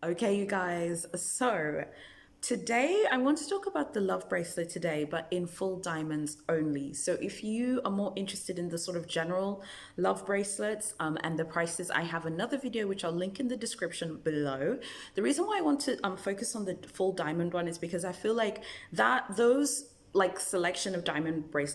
Okay, you guys. So today I want to talk about the love bracelet today, but in full diamonds only. So if you are more interested in the sort of general love bracelets and the prices, I have another video which I'll link in the description below. The reason why I want to focus on the full diamond one is because I feel like those selection of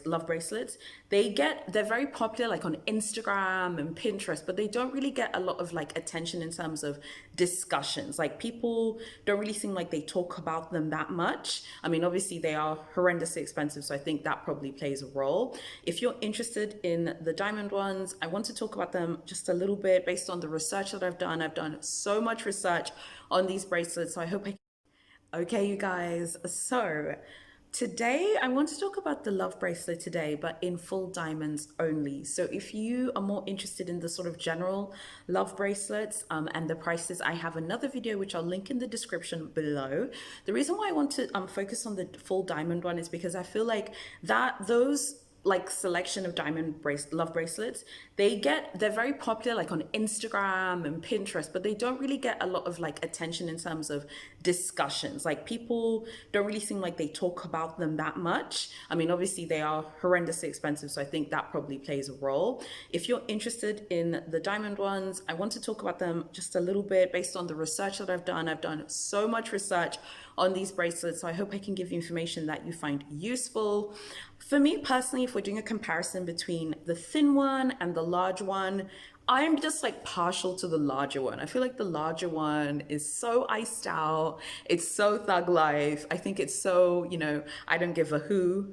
love bracelets, they're very popular like on Instagram and Pinterest, but they don't really get a lot of like attention in terms of discussions. Like people don't really seem like they talk about them that much. I mean, obviously they are horrendously expensive, so I think that probably plays a role. If you're interested in the diamond ones, I want to talk about them just a little bit based on the research that I've done. I've done so much research on these bracelets, so I hope okay, you guys. So today, I want to talk about the love bracelet today, but in full diamonds only. So if you are more interested in the sort of general love bracelets and the prices, I have another video which I'll link in the description below. The reason why I want to focus on the full diamond one is because I feel like those selection of love bracelets, they're very popular like on Instagram and Pinterest, but they don't really get a lot of like attention in terms of discussions. Like people don't really seem like they talk about them that much. I mean, obviously they are horrendously expensive, so I think that probably plays a role. If you're interested in the diamond ones, I want to talk about them just a little bit based on the research that I've done. I've done so much research on these bracelets, so I hope I can give you information that you find useful. For me personally, if we're doing a comparison between the thin one and the large one, I'm just like partial to the larger one. I feel like the larger one is so iced out. It's so thug life. I think it's so, I don't give a who,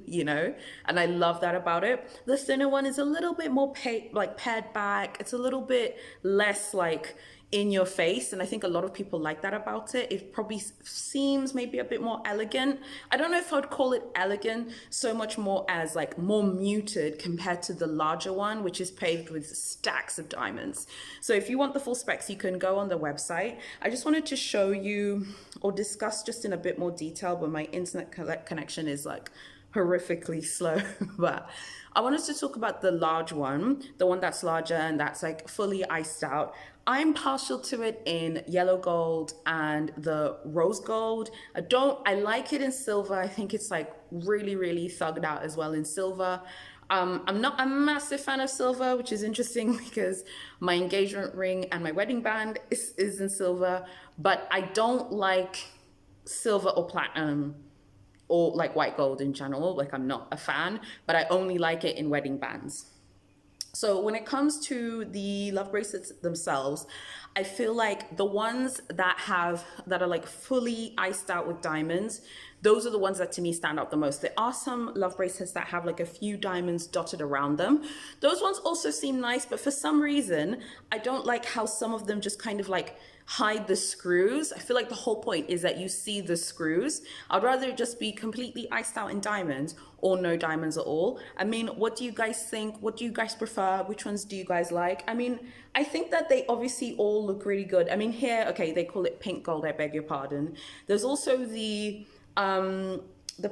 and I love that about it. The thinner one is a little bit more pared back. It's a little bit less like in your face, and I think a lot of people like that about it. It probably seems maybe a bit more elegant. I don't know if I'd call it elegant so much more as like more muted compared to the larger one, which is paved with stacks of diamonds. So if you want the full specs, you can go on the website. I just wanted to show you or discuss just in a bit more detail, but my internet connection is like horrifically slow. But I wanted to talk about the large one, the one that's larger and that's like fully iced out. I'm partial to it in yellow gold and the rose gold. I like it in silver. I think it's like really, really thugged out as well in silver. I'm not a massive fan of silver, which is interesting because my engagement ring and my wedding band is in silver, but I don't like silver or platinum or like white gold in general. Like I'm not a fan, but I only like it in wedding bands. So when it comes to the love bracelets themselves, I feel like the ones that are like fully iced out with diamonds, those are the ones that to me stand out the most. There are some love bracelets that have like a few diamonds dotted around them. Those ones also seem nice, but for some reason, I don't like how some of them just kind of like hide the screws. I feel like the whole point is that you see the screws. I'd rather it just be completely iced out in diamonds or no diamonds at all. I mean, what do you guys think? What do you guys prefer? Which ones do you guys like? I mean, I think that they obviously all look really good. I mean, here, okay, they call it pink gold, I beg your pardon. There's also the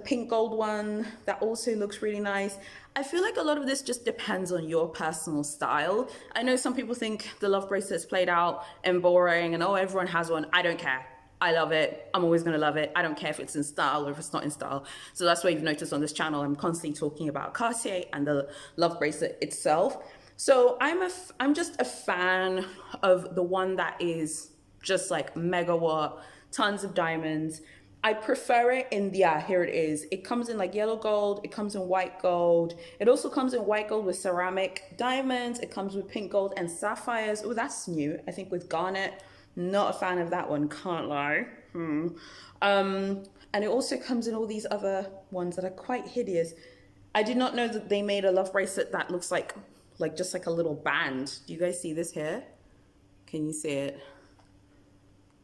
pink gold one that also looks really nice. I feel like a lot of this just depends on your personal style. I know some people think the love bracelet's played out and boring and oh, everyone has one. I don't care. I love it. I'm always gonna love it. I don't care if it's in style or if it's not in style. So that's why you've noticed on this channel, I'm constantly talking about Cartier and the love bracelet itself. So I'm just a fan of the one that is just like megawatt, tons of diamonds. I prefer it in, yeah, here it is. It comes in like yellow gold. It comes in white gold. It also comes in white gold with ceramic diamonds. It comes with pink gold and sapphires. Oh, that's new. I think with garnet. Not a fan of that one, can't lie. And it also comes in all these other ones that are quite hideous. I did not know that they made a love bracelet that looks like just like a little band. Do you guys see this here? Can you see it?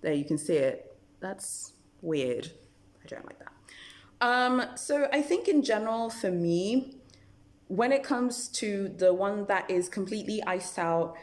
There, you can see it. That's weird. I don't like that. So I think in general for me, when it comes to the one that is completely iced out,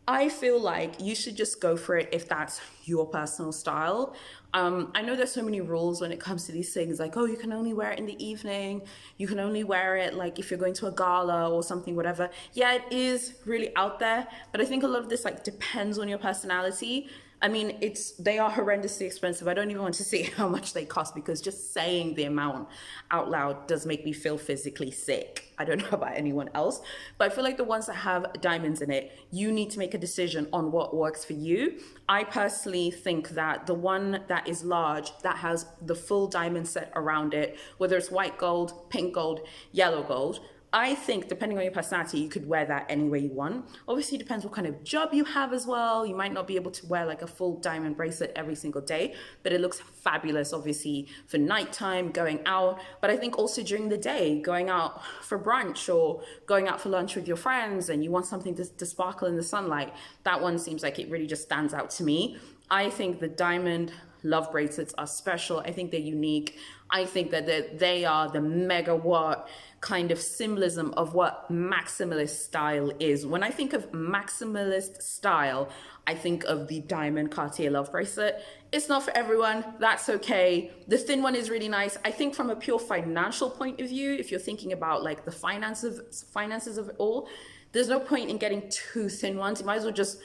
I feel like you should just go for it if that's your personal style. I know there's so many rules when it comes to these things, like, oh, you can only wear it in the evening. You can only wear it like if you're going to a gala or something, whatever. Yeah, it is really out there, but I think a lot of this like depends on your personality. I mean, they are horrendously expensive. I don't even want to say how much they cost, because just saying the amount out loud does make me feel physically sick. I don't know about anyone else, but I feel like the ones that have diamonds in it, you need to make a decision on what works for you. I personally think that the one that is large, that has the full diamond set around it, whether it's white gold, pink gold, yellow gold, I think depending on your personality, you could wear that any way you want. Obviously, it depends what kind of job you have as well. You might not be able to wear like a full diamond bracelet every single day, but it looks fabulous, obviously, for nighttime, going out. But I think also during the day, going out for brunch or going out for lunch with your friends, and you want something to sparkle in the sunlight, that one seems like it really just stands out to me. I think the diamond love bracelets are special. I think they're unique. I think that they are the megawatt kind of symbolism of what maximalist style is. When I think of maximalist style, I think of the diamond Cartier Love Bracelet. It's not for everyone. That's okay. The thin one is really nice. I think from a pure financial point of view, if you're thinking about like the finances of it all, there's no point in getting two thin ones. You might as well just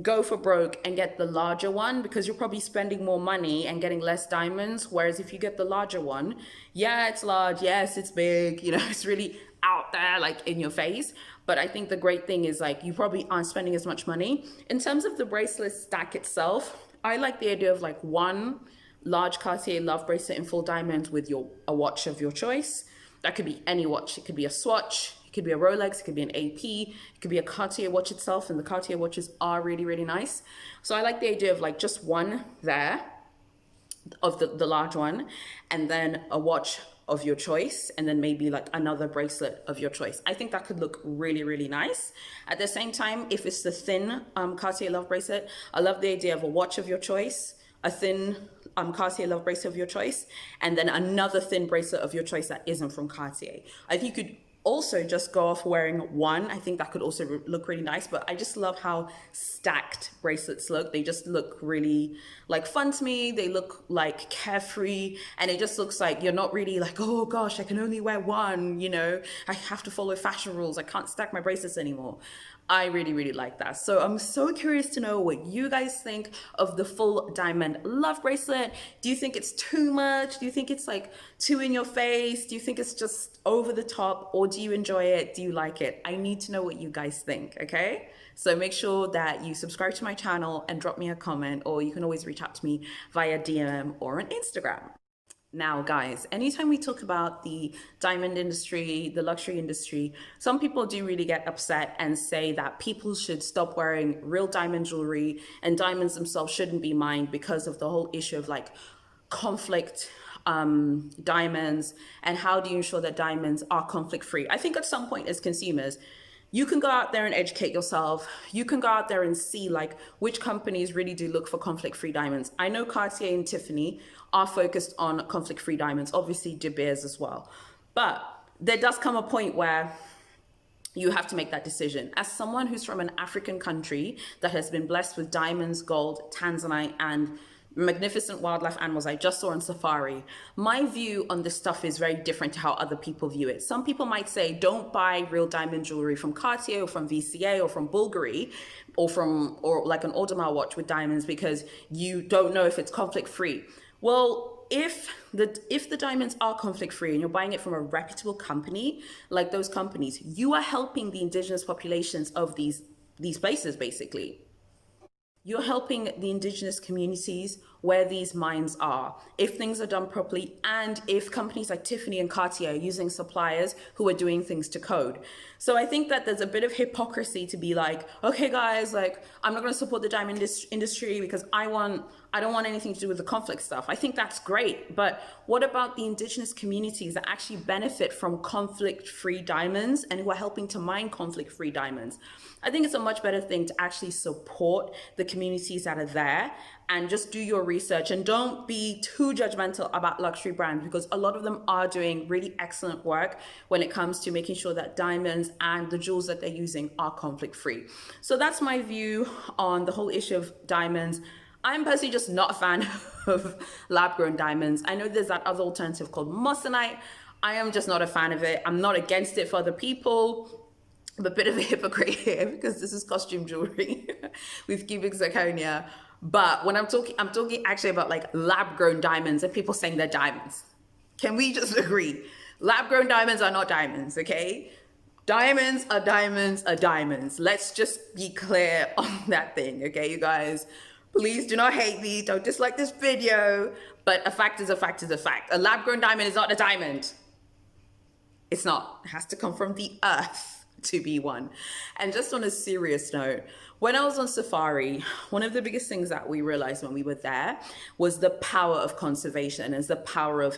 go for broke and get the larger one, because you're probably spending more money and getting less diamonds. Whereas if you get the larger one, yeah, it's large, yes, it's big, you know, it's really out there, like in your face. But I think the great thing is like you probably aren't spending as much money. In terms of the bracelet stack itself, I like the idea of like one large Cartier Love Bracelet in full diamonds with a watch of your choice. That could be any watch. It could be a Swatch, it could be a Rolex, it could be an AP, it could be a Cartier watch itself, and the Cartier watches are really, really nice. So I like the idea of like just one there, of the large one, and then a watch of your choice, and then maybe like another bracelet of your choice. I think that could look really, really nice. At the same time, if it's the thin Cartier Love Bracelet, I love the idea of a watch of your choice, a thin Cartier Love Bracelet of your choice, and then another thin bracelet of your choice that isn't from Cartier. I think you could also just go off wearing one. I think that could also look really nice, but I just love how stacked bracelets look. They just look really like fun to me. They look like carefree, and it just looks like you're not really like, oh gosh, I can only wear one, you know, I have to follow fashion rules, I can't stack my bracelets anymore. I really, really like that. So I'm so curious to know what you guys think of the full diamond love bracelet. Do you think it's too much? Do you think it's like too in your face? Do you think it's just over the top, or do you enjoy it? Do you like it? I need to know what you guys think, okay? So make sure that you subscribe to my channel and drop me a comment, or you can always reach out to me via DM or on Instagram. Now, guys, anytime we talk about the diamond industry, the luxury industry, some people do really get upset and say that people should stop wearing real diamond jewelry, and diamonds themselves shouldn't be mined because of the whole issue of like conflict diamonds, and how do you ensure that diamonds are conflict free. I think at some point as consumers, you can go out there and educate yourself. You can go out there and see like which companies really do look for conflict-free diamonds. I know Cartier and Tiffany are focused on conflict-free diamonds, obviously De Beers as well. But there does come a point where you have to make that decision. As someone who's from an African country that has been blessed with diamonds, gold, tanzanite, and magnificent wildlife animals I just saw on safari, my view on this stuff is very different to how other people view it. Some people might say, don't buy real diamond jewelry from Cartier or from VCA or from Bulgari or like an Audemars watch with diamonds because you don't know if it's conflict free. Well, if the diamonds are conflict free and you're buying it from a reputable company, like those companies, you are helping the indigenous populations of these places basically. You're helping the indigenous communities where these mines are, if things are done properly, and if companies like Tiffany and Cartier are using suppliers who are doing things to code. So I think that there's a bit of hypocrisy to be like, okay guys, like I'm not going to support the diamond industry because I don't want anything to do with the conflict stuff. I think that's great, but what about the indigenous communities that actually benefit from conflict-free diamonds and who are helping to mine conflict-free diamonds? I think it's a much better thing to actually support the communities that are there and just do your research, and don't be too judgmental about luxury brands, because a lot of them are doing really excellent work when it comes to making sure that diamonds and the jewels that they're using are conflict free. So that's my view on the whole issue of diamonds. I'm personally just not a fan of lab-grown diamonds. I know there's that other alternative called moissanite. I am just not a fan of it. I'm not against it for other people. I'm a bit of a hypocrite here because this is costume jewelry with cubic zirconia. But when I'm talking actually about like lab grown diamonds and people saying they're diamonds. Can we just agree? Lab grown diamonds are not diamonds, okay? Diamonds are diamonds are diamonds. Let's just be clear on that thing, okay, you guys? Please do not hate me. Don't dislike this video. But a fact is a fact is a fact. A lab grown diamond is not a diamond. It's not. It has to come from the earth to be one. And just on a serious note, when I was on safari, one of the biggest things that we realized when we were there was the power of conservation and the power of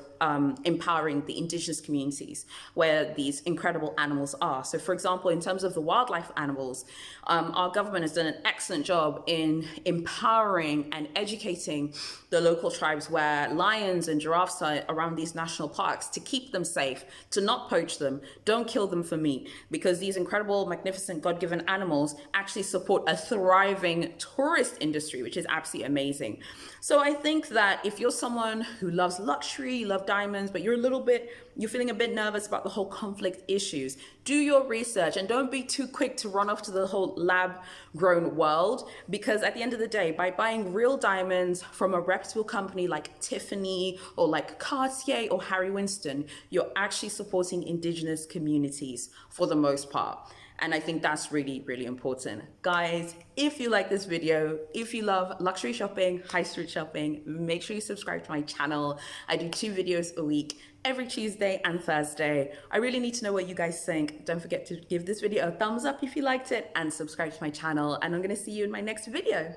empowering the indigenous communities where these incredible animals are. So for example, in terms of the wildlife animals, our government has done an excellent job in empowering and educating the local tribes where lions and giraffes are around these national parks to keep them safe, to not poach them, don't kill them for meat, because these incredible, magnificent, God-given animals actually support a thriving tourist industry, which is absolutely amazing. So I think that if you're someone who loves luxury, you love diamonds, but you're feeling a bit nervous about the whole conflict issues, do your research and don't be too quick to run off to the whole lab grown world, because at the end of the day, by buying real diamonds from a reputable company like Tiffany or like Cartier or Harry Winston, you're actually supporting indigenous communities for the most part. And I think that's really, really important. Guys, if you like this video, if you love luxury shopping, high street shopping, make sure you subscribe to my channel. I do 2 videos a week, every Tuesday and Thursday. I really need to know what you guys think. Don't forget to give this video a thumbs up if you liked it and subscribe to my channel. And I'm gonna see you in my next video.